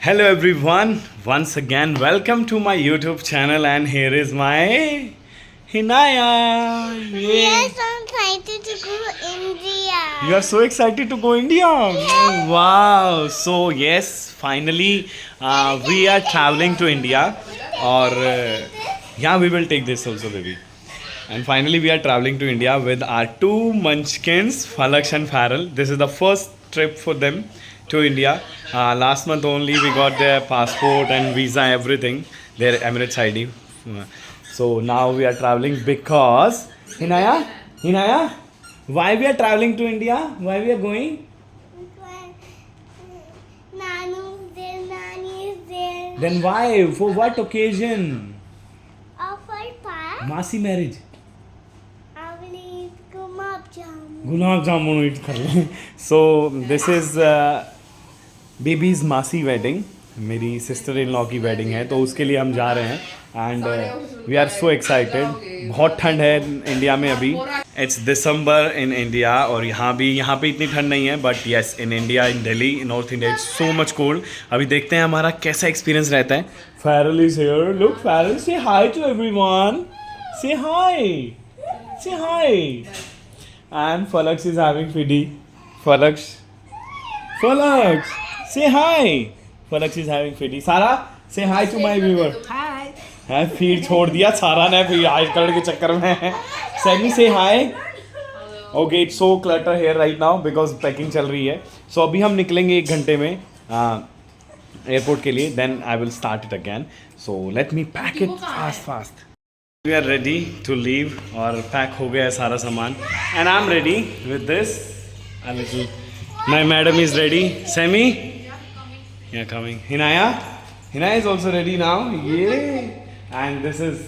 Hello everyone, once again welcome to my YouTube channel and here is my Hinaya. Yes, I'm excited to go India. You are so excited to go India. Oh, wow. So yes, finally we are traveling to India or yeah, we will take this also baby. And finally we are traveling to India with our two munchkins, Falaksh and Farrell. This is the first trip for them to India. Last month only we got their passport and visa, everything, their Emirates ID. So now we are traveling because Hinaya, why we are traveling to India? Why we are going? Nanu's there, Nani is there. Then why? For what occasion? Offer park. Masi marriage. I will eat gulab jamun. Gulab jamun eat कर लें. So this is baby's मासी wedding, मेरी sister in law की wedding है, तो उसके लिए हम जा रहे हैं and we are so excited. बहुत ठंड है इंडिया में अभी. इट्स दिसंबर इन इंडिया और यहाँ पे इतनी ठंड नहीं है, but yes in India, in Delhi, north India it's so much cold. अभी देखते हैं हमारा कैसा एक्सपीरियंस रहता है. Farrell is here. Look Farrell, से हाई टू एवरीवन. से हाई, से high. And flux is having फीडी. Flux say hi. Falaksh is having feedy. Sara, say hi to my viewer. Hi. है फीड छोड़ दिया सारा ने फिर हाइड कलर के चक्कर में. सैमी से hi. Okay, it's so clutter here right now because packing चल रही है. सो अभी हम निकलेंगे 1 घंटे में एयरपोर्ट के लिए. Then I will start it again. So let me pack it fast. We are ready to leave और पैक हो गया है सारा सामान and I am ready with this. A little my madam is ready. Sammy, yeah, coming. Hinaya is also ready now. Yeah. And this is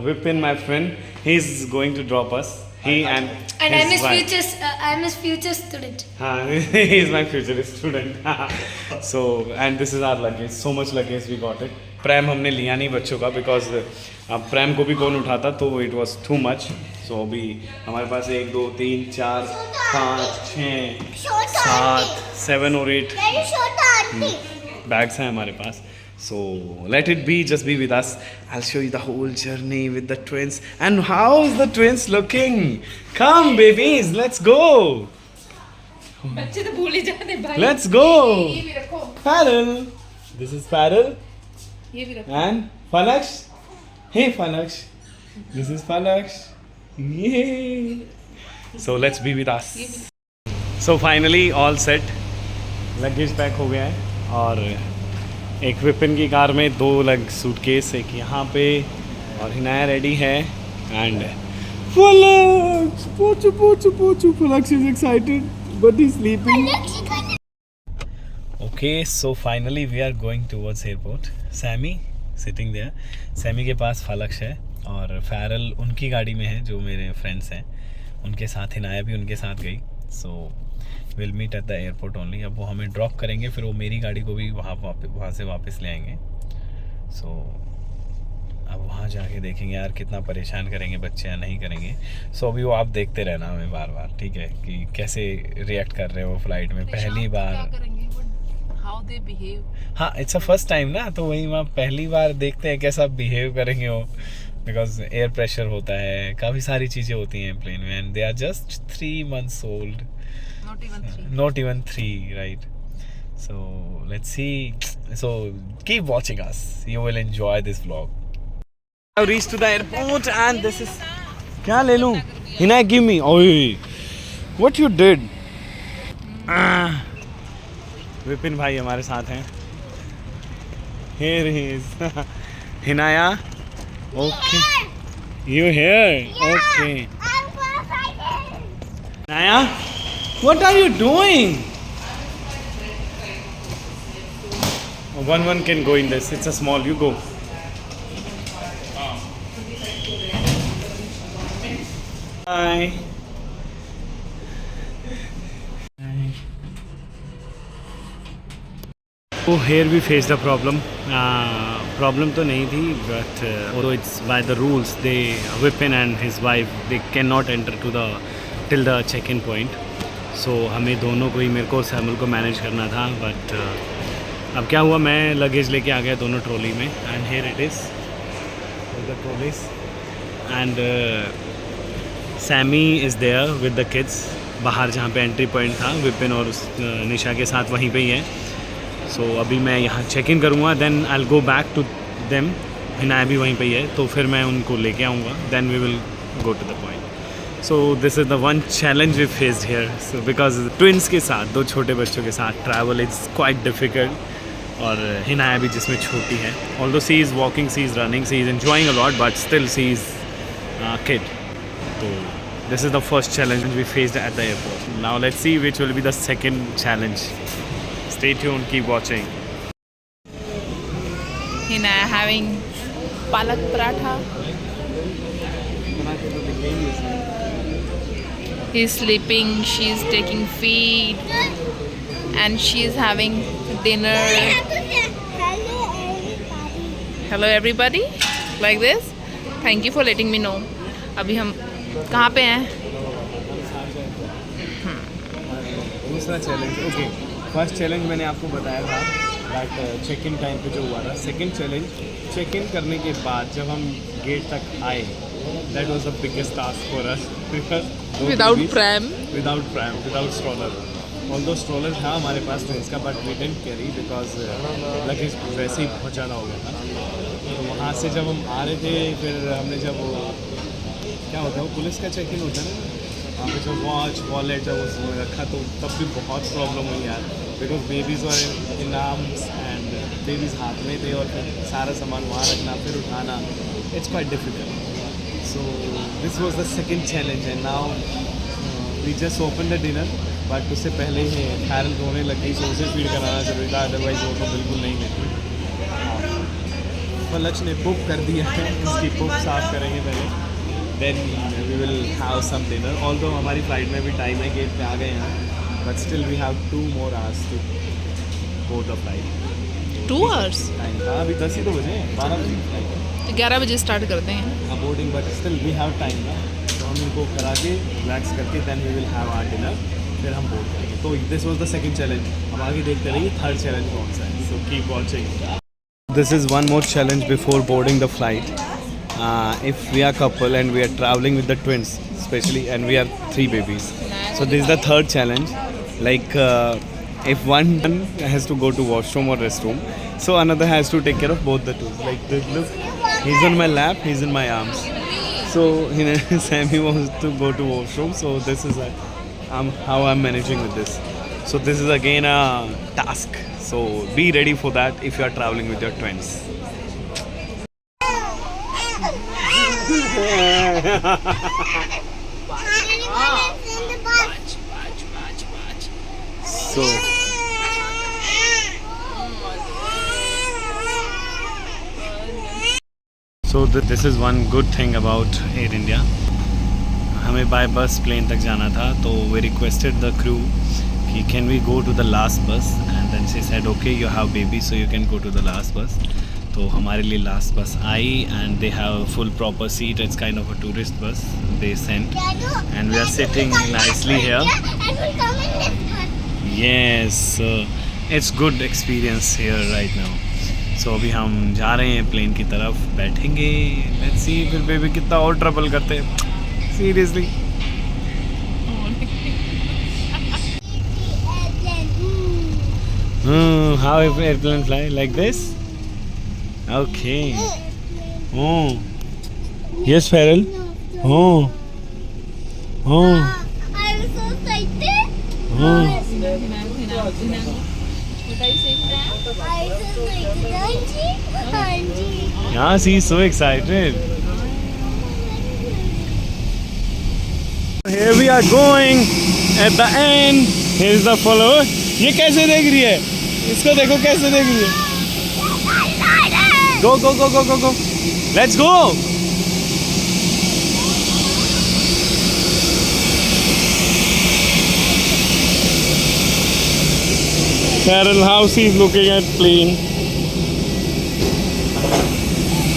Vipin, my friend. He's going to drop us. He and I'm his wife. I'm his future student. He is my future student. So and this is our luggage. So much luggage we got it. Pram हमने लिया नहीं बच्चों का because अब pram को भी कौन उठाता, तो इट वॉज टू मच. सो अभी हमारे पास 1 2 3 4 5 6 7 7 और 8 Very short auntie. bags हैं हमारे पास. So let it be, just be with us. I'll show you the whole journey with the twins. And how's the twins looking? Come babies, let's go. बच्चे तो भूल ही जाते भाई. Let's go. ये भी रखो. Farrell. This is Farrell. ये भी रखो. And Falaksh. Hey Falaksh. This is Falaksh. Yay. So let's be with us. So finally all set. Luggage pack हो गया है और एक विपिन की कार में 2 लग सूटकेस, एक यहाँ पे, और हिनाया रेडी है. एंड फलक्स पोचू फलक्स is excited but he sleeping. Okay, so finally we are going towards airport. Sammy sitting there. Sammy के पास फलक्स है और फैरल उनकी गाड़ी में है जो मेरे फ्रेंड्स हैं उनके साथ. हिनाया भी उनके साथ गई. So will meet at the airport only. अब वो हमें ड्रॉप करेंगे, फिर वो मेरी गाड़ी को भी वहाँ से वापस ले आएंगे. सो अब वहाँ जाके देखेंगे यार कितना परेशान करेंगे बच्चे या नहीं करेंगे. सो अभी वो आप देखते रहना हमें बार बार, ठीक है, कि कैसे रिएक्ट कर रहे हो फ्लाइट में पहली बार. How they behave. हाँ, इट्स अ फर्स्ट टाइम ना, तो वही वहाँ पहली बार देखते हैं कैसा बिहेव करेंगे वो. बिकॉज एयर प्रेशर होता है, काफ़ी सारी चीज़ें होती हैं प्लेन में. And they are just 3 months old. Not even 3, right? So let's see. So keep watching us. You will enjoy this vlog. I've reached to the airport and this is. क्या ले लूँ? Hinaya, give me. Oy, what you did? Vipin भाई हमारे साथ हैं. Here he is. Hinaya. Okay. You here? Okay. I'm so excited. Hinaya. What are you doing? One can go in this. It's a small. You go. Hi. So here we faced a problem. Problem तो नहीं थी, but although it's by the rules, Vipin and his wife, they cannot enter till the check-in point. सो हमें दोनों को ही, मेरे को Samuel को manage करना था. बट अब क्या हुआ, मैं लगेज लेके आ गया दोनों ट्रॉली में, and here it is the trolleys, and Sammy is there with the kids, बाहर जहाँ पे एंट्री पॉइंट था विपिन और निशा के साथ वहीं पे ही है। सो अभी मैं यहाँ चेक इन करूँगा, then I will go back to them. Hinaya भी वहीं पे ही है, तो फिर मैं उनको लेके आऊँगा, then we will go to the point. So this is the one challenge we faced here, so because twins के साथ, दो छोटे बच्चों के साथ ट्रैवल इज़ क्वाइट डिफ़िकल्ट। और हिनाया भी जिसमें छोटी है, although she is walking, she is running, she is enjoying a lot, but still she is kid. तो this is the first challenge we faced at the airport. Now let's see which will be the second challenge. Stay tuned, keep watching. Hinaya having palak paratha. He's sleeping, she's taking feed, and she's having dinner. Hello everybody, like this. Thank you for letting me know. अभी हम कहाँ पे हैं? दूसरा challenge, okay, first challenge मैंने आपको बताया था दैट चेक इन टाइम पे जो हुआ था। सेकंड चैलेंज, चेक इन करने के बाद जब हम गेट तक आए, that was the biggest task for us, Without pram. Without stroller. Although stroller था हमारे पास तो इसका, but we didn't carry because luggage वैसे ही बहुत ज़्यादा हो गया था। तो वहाँ से जब हम आ रहे थे, फिर हमने जब क्या होता है वो पुलिस का चेक इन होता है ना, वहाँ पे जो वॉच वॉलेट जब उसमें रखा, तो तब भी बहुत प्रॉब्लम हुई यार, बिकॉज बेबीज़ और इन आर्म्स एंड बेबीज़ हाथ में थे, और फिर सारा सामान वहाँ रखना फिर उठाना, it's quite difficult. So this was the second challenge, and now we just open the dinner, but उससे पहले ही फैरल रोने लग गई, तो उसे फीड कराना जरूरी था, अदरवाइज वो तो बिल्कुल नहीं लेती। फलच ने बुक कर दिया है, इसकी बुक साफ़ करेंगे पहले, then we will have some dinner. Although हमारी फ्लाइट में भी टाइम है, गेट पे आ गए हैं, but still we have 2 more hours to board the flight. 2 hours? Time था अभी 10 ही तो बजे, 12 बजे की फ्लाइट है, 11 बजे स्टार्ट करते हैं हाँ boarding, but still we have time ना, तो हम इनको करा के रिलैक्स करके then we will have our dinner, फिर हम बोर्ड करेंगे। तो this was the second challenge. हम आगे देखते रहिए थर्ड चैलेंज कौन सा है, so keep watching. This is one more challenge before boarding the flight. If we are couple and we are traveling with the twins, especially, and we are 3 babies, so this is the third challenge. Like if one has to go to washroom or restroom, so another has to take care of both the two. Like look, he's on my lap, he's in my arms. So Sammy wants to go to washroom, so this is how I'm managing with this. So this is again a task. So be ready for that if you are traveling with your twins. So this is one good thing about Air India. हमें bye बस plane तक जाना था, तो we requested the crew कि can we go to the last bus, and then she said okay, you have baby so you can go to the last bus. तो हमारे लिए लास्ट बस आई, and they have full proper seat. It's kind of a tourist bus they sent, and we are sitting nicely here. Yes, it's good experience here right now. So अभी हम जा रहे हैं plane की तरफ, बैठेंगे, let's see फिर baby कितना और ट्रबल करते हैं, seriously. How airplane fly like this? Okay. Oh. Yes, Farrell. Oh. Oh. I'm so excited. Oh. I'm so excited. Yeah, she's so excited. Here we are going at the end. Here's the follower. ये कैसे देख रही है? इसको देखो कैसे देख रही है. Go, go, go, go, go, go. Let's go. Carol, how she's looking at plane.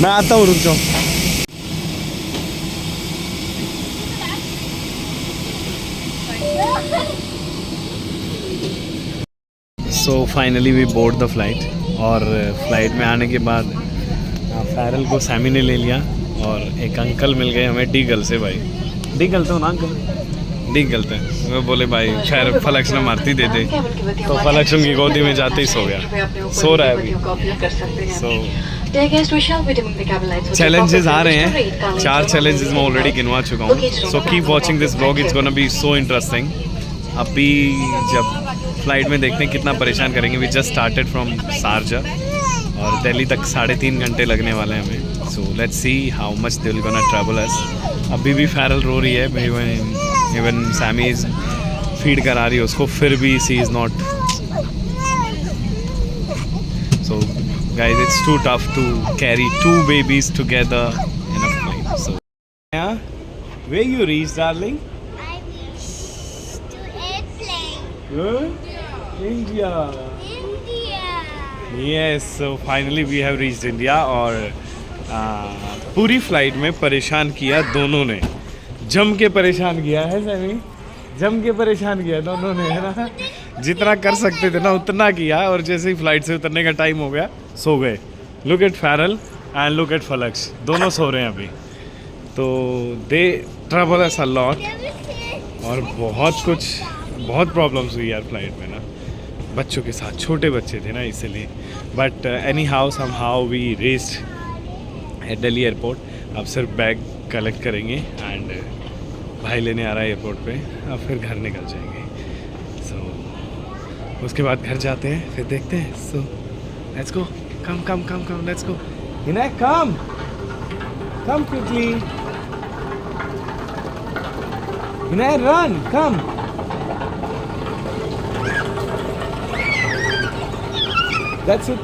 मैं आता हूँ, रुक जाओ. So finally we board the flight, और फ्लाइट में आने के बाद फैरल को सैमी ने ले लिया, और एक अंकल मिल गए हमें डीगल से। भाई डीगल तो ना अंकल, डीगल थे। वो बोले भाई खैर फलक्ष ने मारती दे दे, तो फलक्ष उनकी गोदी में जाते ही सो गया, सो रहा है अभी। सो चैलेंजेस आ रहे हैं, 4 चैलेंजेस मैं ऑलरेडी गिनवा चुका हूँ। So keep watching this vlog, it's gonna be so interesting. अभी जब फ्लाइट में देखते हैं कितना परेशान करेंगे। We just started from Sharjah, और दिल्ली तक 3.5 घंटे लगने वाले हैं हमें। So let's see how much they will gonna travel us. अभी भी फैरल रो रही है, इवन सैमी इज फीड करा रही है उसको, फिर भी she is not. So guys, it's too tough to carry 2 babies together in a plane. So yeah, where you reached, darling? I wish to airplane. Good. India. India. Yes, so finally we have reached India, और पूरी flight में परेशान किया दोनों ने, जम के परेशान किया है सैमी, जम के परेशान किया दोनों ने, है ना। जितना कर सकते थे ना उतना किया, और जैसे ही फ्लाइट से उतरने का टाइम हो गया सो गए। Look at Fairal and look at Falaksh, दोनों सो रहे हैं अभी। तो दे ट्रैवल अस अ लॉट, और बहुत प्रॉब्लम्स हुई यार फ्लाइट में ना, बच्चों के साथ, छोटे बच्चे थे ना इसलिए। But anyhow somehow we reached at Delhi airport. अब सिर्फ बैग कलेक्ट करेंगे, एंड भाई लेने आ रहा है एयरपोर्ट पे, अब फिर घर निकल जाएंगे। सो उसके बाद घर जाते हैं, फिर देखते हैं। So let's go, come let's go. Hinay, come quickly. Hinay, run, come. That's it.